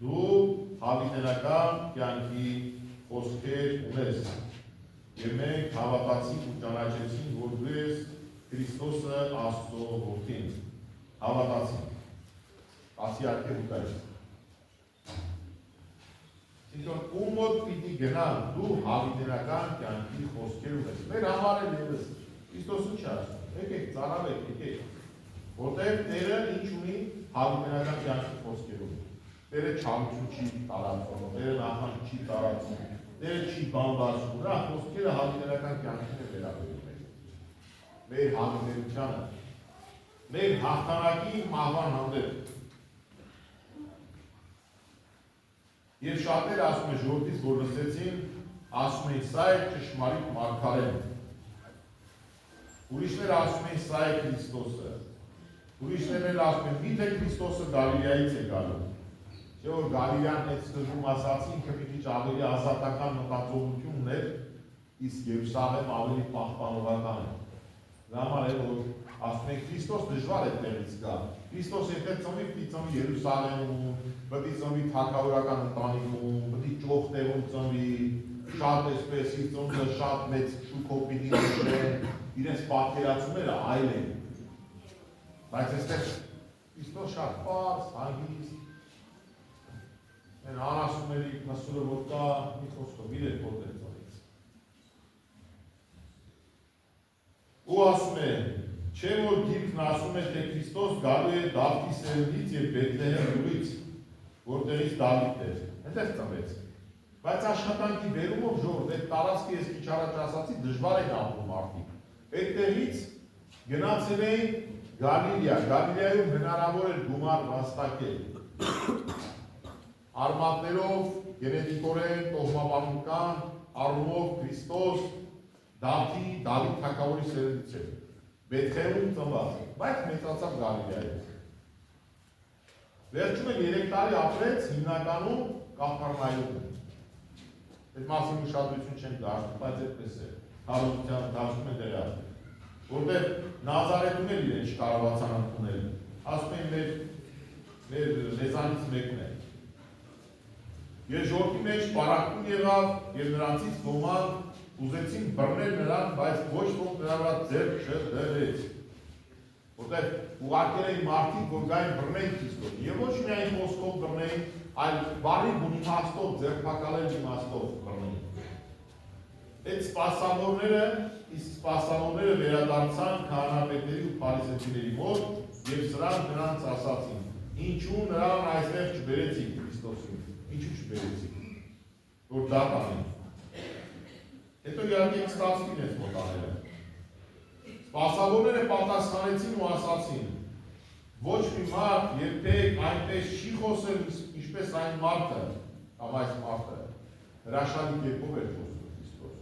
B: դու հավիտենական կյանքի խոսքեր ունես»։ Եվ մենք հավատացինք ու ճանաչեցինք, որ դու ես Քրիստոսը Աստծո որդին։ Հավատացինք։ Ասիարքե ուտայր։ Այսինքն ում մոտ պիտի գնալ դու հավիտենական կյանքի խոսքեր ունես։ Մեր համար էլ ևս Քրիստոսը չի ասում։ Եկեք ծառավեք, եկեք։ Որտեղ Տերը ինչ ունի հավիտենական կյանքի խոսքեր ունի։ Տերը չարություն չի տարածում, Տերը նախանձ չի տարածում, Տերը չի բանվարում, նրա խոսքերը հավիտենական կյանքին է վերաբերում մեր հավիտենությանը, մեր հաղթանակի մահվան հանդեպ։ Եվ շատերը ասում են ժողովրդից, որ լսեցին, ասում են սա է ճշմարիտ մարգարեն։ Ուրիշները ասում են սա է Քրիստոսը։ Ուրիշներն էլ ասում են միթե Քրիստոսը Գալիլեայից է գալու։ Չէ՞ որ Գալիլեան այդ սկզբում ասացին, ինքը մի քիչ ավելի ազատական մտածողություն ուներ, իսկ Երուսաղեմ ավելի պահպանողական է։ Դրա համար է որ ասում են Քրիստոս դժվար է տեղից գա։ Քրիստոս եթե ծնվի, պիտի ծնվի Երուսաղեմում, պիտի ծնվի թագավորական ընտանիքում, պիտի ճոխտեղում ծնվի, շատ էսպես իր ծնունդը շատ մեծ շուկով պիտի նշեն, իրենց պատկերացումները այլ են։ Բայց այստեղ Քրիստոս շատ պարզ, հանգիստ, են անասումների մսուրը որ կա, մի խոսքով իր հետ ոտեր ծնվեց։ Ու ասում է, չէ որ գիրքն ասում է, թե Քրիստոս գալու է Դավթի սերնդից և Բեթլեհեմ գյուղից, որտեղից Դավիթ էր, այնտեղ ծնվեց։ Բայց աշխատանքի բերումով ժողովուրդ, այդ տարածքը ես քիչ առաջ ասացի, դժվար են ապրում մարդիկ։ Այդտեղից գնացել էին Գալիլեա, Գալիլեայում հնարավոր էր գումար վաստակել։ Արմատներով, գենետիկորեն, տոհմաբանական, առումով Քրիստոս Դավթի, Դավիթ թագավորի սերնդից էր։ Բեթլեհեմում ծնված, բայց մեծացավ Գալիլեայում։ Վերջում էլ 3 տարի ապրեց հիմնականում Կափառնայում։ Այդ մասին ուշադրություն չենք դարձնում, բայց այդպես է։ Հարություն դարձում են դեռ ասել։ Որտեղ Նազարեթում էլ իրեն չկարողացան ընդունել։ Ասում են մեր մեզանից մեկն է։ Ես ժողովրդի մեջ պարակում եղավ եւ նրանցից ոմանք ուզեցին բռնել նրան, բայց ոչ ոք նրա վրա ձեռք չդրեց։ Որտեղ ուղարկել էին մարդիկ, որ գային բռնեին Քրիստոսին, եւ ոչ միայն խոսքով բռնեին, այլ բարի բուն իմաստով, ձեռքբակալել իմաստով բռնեին։ Այդ սպասավորները, իսկ սպասավորները վերադարձան քահանապետերի ու փարիսեցիների մոտ եւ սրանք նրանց ասացին. ինչու նրան այստեղ չբերեցիք Քրիստոսին, ինչու չբերեցիք, որ դա տանեն։ Հետո իհարկե ստացվին այս մոտաները։ Սպասավորները պատասխանեցին ու ասացին. ոչ մի մարդ երբեք այնպես չի խոսել, ինչպես այն մարդը, կամ այս մարդը, հրաշալի կերպով էր խոսում Քրիստոս։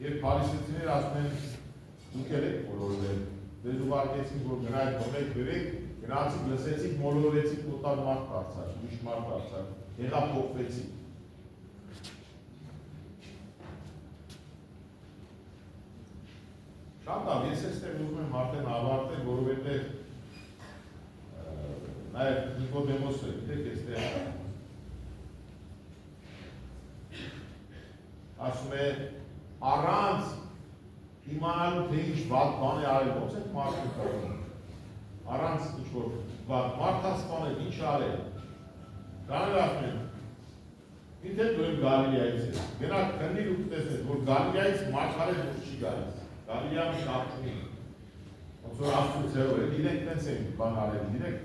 B: Երբ փարիսեցիները ասում են, դուք եք մոլորվել, ձեզ ուղարկեցին, որ գնայք բռնեք բերեք, գնացիք, լսեցիք, մոլորվեցիք, օտար մարդ դարձար, ուրիշ մարդ դարձար, եղավ փոխվեցիք։ Շատ լավ, ես այստեղ ուզում եմ արդեն ավարտել, որովհետև նաև Նիկոդեմոսը, գիտեք, այստեղ ասում է առանց իմանալու թե ինչ վատ բան է արել, ոնց է մարդը կրում, առանց ինչ-որ վատ մարդը սպանել, ինչ արել, դրաներ ասում են, ինձ հետ դուք Գալիլեայից եք, գնաք քննիր ու տեսնեք, որ Գալիլեայից մարգարետ դուրս չի գալիս, Գալիլեան շատ չունի, ոնց որ աստուծեով է, իրենք տենց են բան արել, իրենք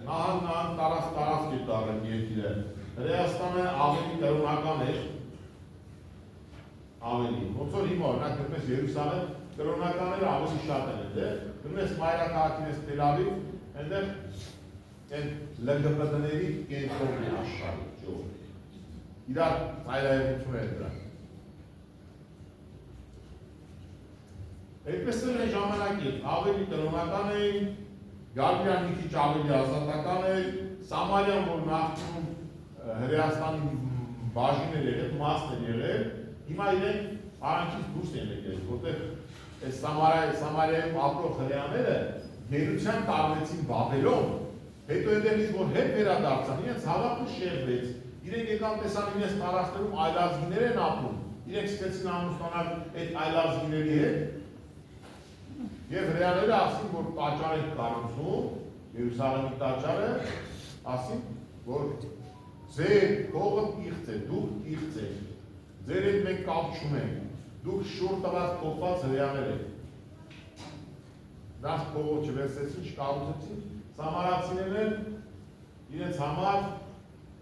B: նահան տարած կետ արել երկիրը, Հրեաստանը ավելի կրոնական էր, ավելի, ոնց որ հիմա օրինակ դրպես Երուսաղեմ կրոնականները ավելի շատ են այնտեղ, գնում ես մայրաքաղաքին ես Թել Ավիվ, այնտեղ այն ԼԳԲՏ-ների կենտրոնն է աշխարհի, ժողովուրդ։ Իրար ծայրահեղություն է դրանք։ Այդպես էլ այն ժամանակին ավելի կրոնական էին, Գալիլեան մի քիչ ավելի ազատական էր, Սամարիան, որ նախկինում Հրեաստանի բաժին էր եղել, մասն էր եղել, հիմա իրենք արանքից դուրս են եկել, որտեղ այս Սամարիայում ապրող հրեաները գերության տարվեցին Բաբելոն, հետո այնտեղից որ հետ վերադարձան, իրենց հավատքը շեղվեց, իրենք եկան տեսան իրենց տարածքներում այլազգիներ են ապրում, իրենք սկսեցին ամուսնանալ այդ այլազգիների հետ, եւ հրեաները ասին, որ տաճար են կառուցում, Երուսաղեմի տաճարը, ասին, որ ձեր փողը իղծ է, դուք իղծ եք, ձեր հետ մենք կապ չունենք, դուք շուռ տված փոխված հրեաներ եք։ Նրանց փողը չվերցրեցին, չկառուցեցին, սամարացիներն իրենց համար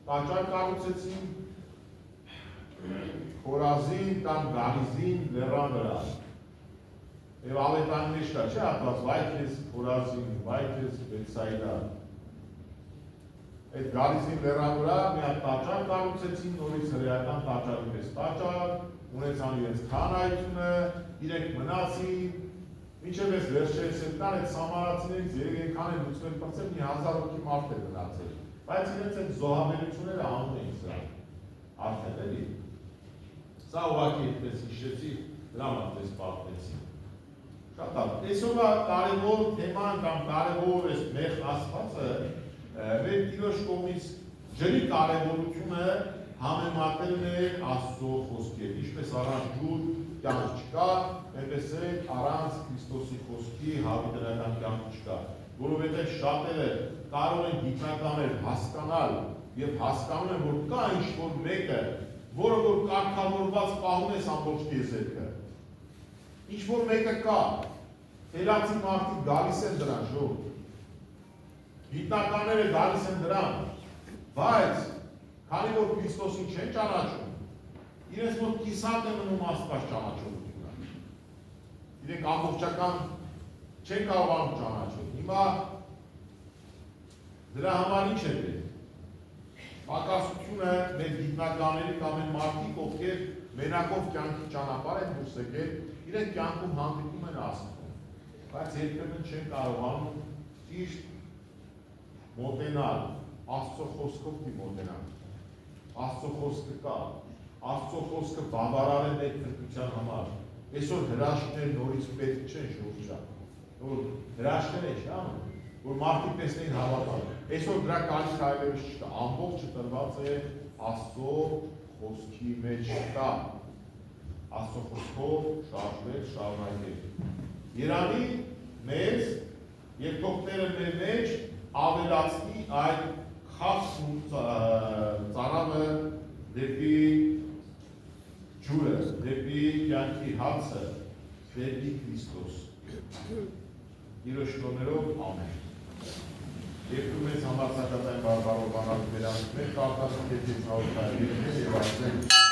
B: տաճար կառուցեցին Խորազին կամ Գալիզին լեռան վրա։ Եվ ավետանի մեջ կա, չէ՞ հատված, վայ քեզ Խորազին, վայ քեզ Բեթսայդա։ Այդ Գալիզին լեռան վրա մի հատ տաճար կառուցեցին, նորից հրեական տաճարի պես տաճար, ունեցան իրենց քահանայությունը, իրենք մնացին, մինչև այս վերջերս հետ կան այդ սամարացիներից երեքան են լուծվել պրծել մի 1000 հոգի մարդ է մնացել, բայց իրենց այդ զոհաբերությունները անում էին սրա, արդեն էլի։ Սա ուղղակի այդպես հիշեցի, դրա համար դες պատմեցի։ Շատ լավ, այսօրվա կարևոր թեման կամ կարևոր այս մեղ ասվածը մեր Տիրոջ կողմից ջրի կարևորությունը համեմատելն է Աստծո խոսքի հետ, ինչպես առանց ջուր կյանք չկա, այնպես է առանց Քրիստոսի խոսքի հավիտենական կյանք չկա, որովհետև շատերը կարող են գիտնականներ հասկանալ եւ հասկանում են, որ կա ինչ-որ մեկը, որը որ կարգավորված պահում ես ամբողջ կեզերքը, ինչ-որ մեկը կա, թելացի մարդիկ գալիս են դրան, ժողովուրդ, գիտնականները գալիս են դրան, բայց քանի որ Քրիստոսին չեն ճանաչում, իրենց մոտ կիսատ է մնում Աստված ճանաչողությունը։ Իրենք ամբողջական չեն կարողանում ճանաչել։ Հիմա դրա համար ինչ է պետք։ Պակասությունը մեր գիտնականների կամ այն մարդիկ, ովքեր մենակով կյանքի ճանապարհ են դուրս եկել, իրենք կյանքում հանդիպում են Աստծուն, բայց երբեմն չեն կարողանում ճիշտ մոտենալ, Աստծո խոսքով դի մոտենալ։ Աստծո խոսքը կա, Աստծո խոսքը բավարար է մեր փրկության համար։ Այսօր հրաշքներ նորից պետք չեն շուրջա, որ հրաշքներ են անում, որ մարդիկ տեսնեն հավատալ։ Այսօր դրա կարիք այլևս չկա, ամբողջը տրված է Աստծո խոսքի մեջ կա, Աստծո խոսքով շարժվել, շարունակել։ Երանի մեզ եւ թողները մեր մեջ ավելացնի այդ խախտում ծարավը դեպի ջուրը, դեպի կյանքի հացը, դեպի Քրիստոս։ Տիրոջ շնորհներով ամեն։ Երկու մեծ համարձակատային բարբարով բանալու վերանք մեր կարտասում կետից հաղորդայրին և ասեն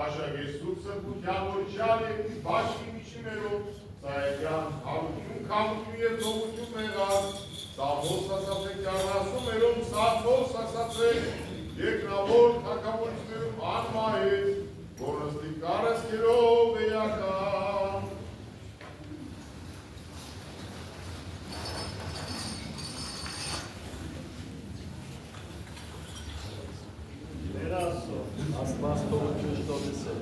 B: աշակե սուրբ սրբության որիշալ երկի բաշկի միջիմերով, սայեկյան հարություն, կամություն և ծողություն մեղան, սավոս ասացեք ճարնասումերով, սատվոս ասացեք, երկնավոր թակավորիչներում անմահեց, որ նստիկ կարեսկերով էական։
E: Աստված թողություն շտովից է։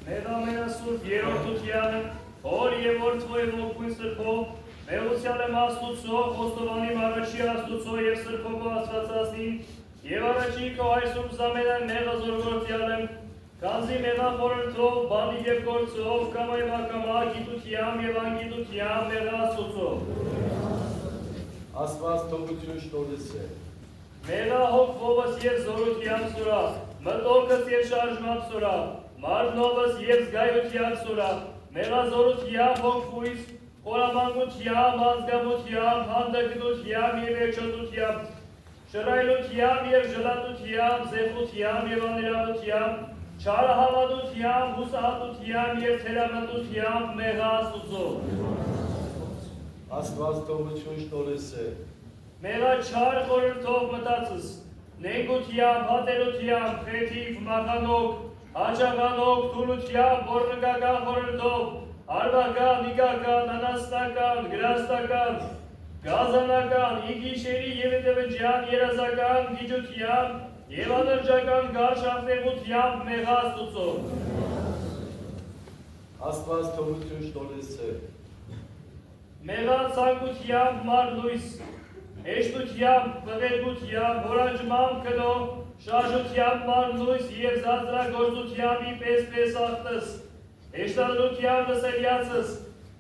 F: Մեր ամենասուրբ երորդությանը, հոր և որդվո և ոգույն սրբով, մեղուցյալ եմ աստուծո, խոստովանիմ առաջի աստուծո և սրբովո աստվածածնին, և առաջի քո այսուրբ զամենան մեղը զորգործյալ եմ, կանզի մեղա խորրթով, բանի և գործով, կամայվակամա, գիտությամբ և անգիտությամբ մեղա աստուծո։
E: Աստված թողություն շտովից է։
F: Մեղա հոգվովս և զորությամբ սուրա, մտորքս և շարժմամբ սուրա, մարմնովս և զգայությամբ սուրա, մեղազորությամբ հոգվույս, խորամանկությամբ, ազգամությամբ, հանդգնությամբ և երջոտությամբ, շռայլությամբ և ժլատությամբ, զեղությամբ և աներավությամբ, չարահավատությամբ, հուսահատությամբ և թելամտությամբ մեղա աստուծո։
E: Աստված թողություն շտովից է։
F: Մեղա չար խորհրդով մտածս, նենգությամբ, հատելությամբ, խեթիվ, մախանոք, հաճաղանոք, թուլությամբ, բորնգական խորհրդով, արվական, իգական, անաստական, գրաստական, գազանական, իգիշերի և դվջյան, երազական, գիջությամբ և անրջական գարշախտեղությամբ մեղա աստուծո։
E: Աստված թողություն շտովից է։
F: Մեղա ցանկությամբ մարմնույս, հեշտությամբ, բղերգությամբ, հորանջմամբ կնո, շարժությամբ մարմնույս և զազրագործությամբ իպես աղտս, հեշտադրությամբ լսելյացս,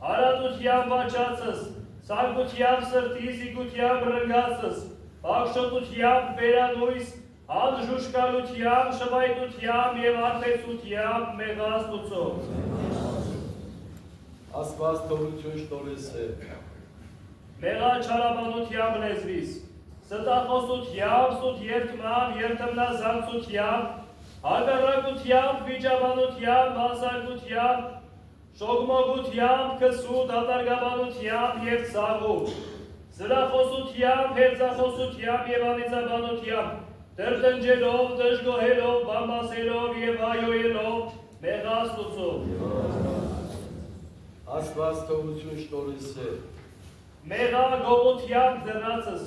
F: հարատությամբ վաճացս, ցանկությամբ սրտի զիգությամբ ռնգացս, բաղշոտությամբ բերանույս, անժուշկալությամբ, շվայտությամբ և արփեցությամբ մեղա աստուծո։
E: Աստված թողություն շտովից է։
F: Մեղա չարաբանությամբ լեզվիս, ստախոսությամբ, սուտ երդմամբ, երդմնազանցությամբ, հակառակությամբ, վիճաբանությամբ, բանսարկությամբ, շոգմոգությամբ, քսուտ, հատարգաբանությամբ և ցաղում, սրախոսությամբ, հերձախոսությամբ և անիծաբանությամբ, տրտնջելով, դժգոհելով, բամբասելով և հայոյելով մեղա աստուծո։
E: Աստված թողություն շտովից է։
F: Մեղա գողությամբ ձեռացս,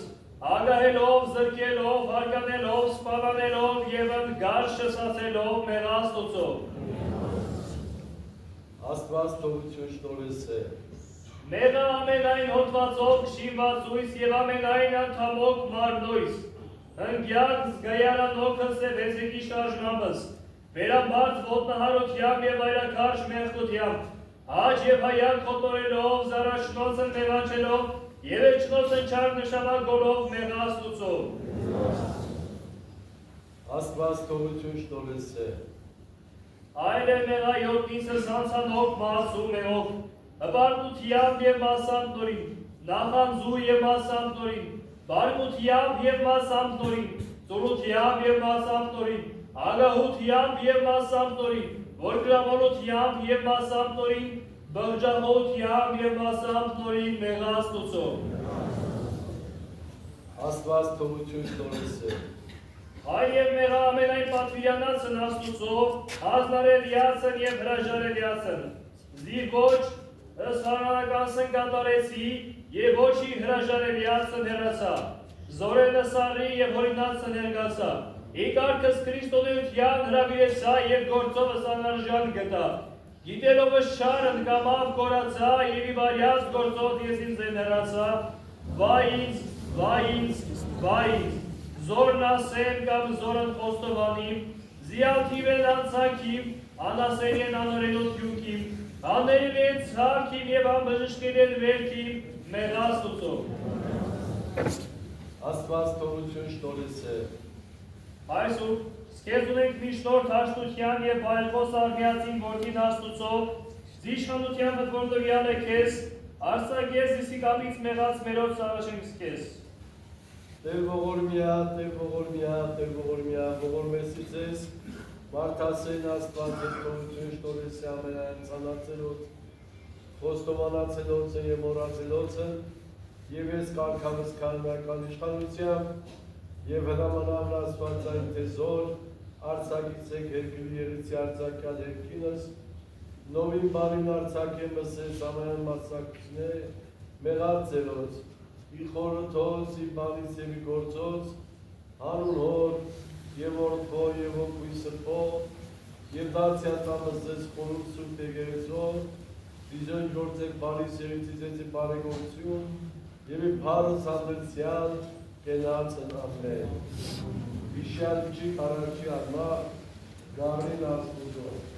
F: ագահելով, զրկելով, հարկանելով, սպանանելով և ընդգար շսացելով մեղա աստուծո։
E: Աստված թողություն շտովից է։
F: Մեղա ամենայն հոտվածով շինվածույս և ամենայն անդամոք մարմնույս, ընգյակ զգայարանոքս և հեզիկի շարժմամս, վերամբարձ ոտնահարությամբ և այրաքարշ մեղքությամբ, հաճ և հայակ խոտորելով, զարաշնոցն մեղաչելով և էջնոցն չար նշանագոլով մեղա աստուծո։
E: Աստված թողություն շտովից է։
F: Այլ է մեղա յոտնիսս անցանող մասու մեղով, հպարտությամբ և մասամբ նորին, նախանձու և մասամբ նորին, բարկությամբ և մասամբ նորին, ծուլությամբ և մասամբ նորին, ագահությամբ և մասամբ նորին, որգրամոլությամբ և մասամբ նորին, բղջախոհությամբ և մասամբ նորին մեղա աստուծո։
E: Աստված թողություն շտովից է։
F: Այ և մեղա ամենայն պատվիրանացն աստուծո, հազնարելյացն և հրաժարելյացն, զիր ոչ ըսխարանականսն կատարեցի և ոչի հրաժարելյացն հեռացա, զորենը սարի և հորինացն ներգացա, իկարկս Քրիստոնեության հրավիրեցա և գործովս անարժան գտա, գիտելովս շարն կամավ կորացա և իվարյաց գործով ես ինձ են հեռացա, վա ինձ, զորն ասեմ կամ զորն խոստովանիմ, զիալթիվ են անցանքիմ, անասեն են անորենոթյունքիմ, հաներիլ են ցարքիմ և անբժշկել են վերքիմ, մեղա աստուծո։
E: Աստված թողություն շտովից է։
F: Այսուր սկեզ ունենք մի շնորհ հաշտության և բայրխոս արմիածին որդին աստուծո, զիշխանության վտվորդովյան է քեզ, արսակես իսիկապից մեղած մերոց սարաշենք սկեզ։
E: Տեր ողորմյա, Տեր ողորմյա, Տեր ողորմյա, ողորմեսի ձեզ, Մարդասեն Աստված և թողություն շնորհես է ամենայն ծանացելոց, խոստովանացելոցը և մորացելոցը, և ես կարգավս քարմայական իշխանությամբ, և հրամանավն Աստվածային թե զոր, արձակից եք հերկյուրի երեցի արձակյալ հերկինս, նովին բանին արձակ եմ մսես ամենայն մասնակցնե, մեղալ ձևոց, ի խորհրդոց, ի բանից և ի գործոց, հանուն հոր, և որդվո, և ոգուի սրբո, և դարձյատամս ձեզ խորում սուրբ եկեղեցով, դիզոն գործեք բարի սերիցի ձեզի բարեգործություն, և ի փառս ամրեցյալ կենացն ամեն։ Վիշյալ չի կարաչի արմա, գարին աստուծով։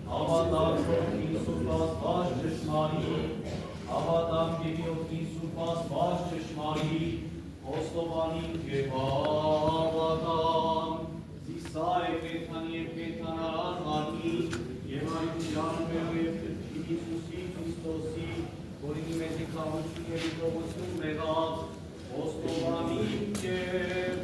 C: Հավատամ Որդին Սուրբ Աստված ճշմարիտ, հավատամ Գերի Որդին Սուրբ Աստված ճշմարիտ, Խոստովանիմ և հավատամ, Զիսայ կենդանի և կենդանարար մարմին, և այության մեր և Քրիստի Հիսուսի Քրիստոսի, որի մեծ քահանություն և ողություն մեղած, Խոստովանիմ և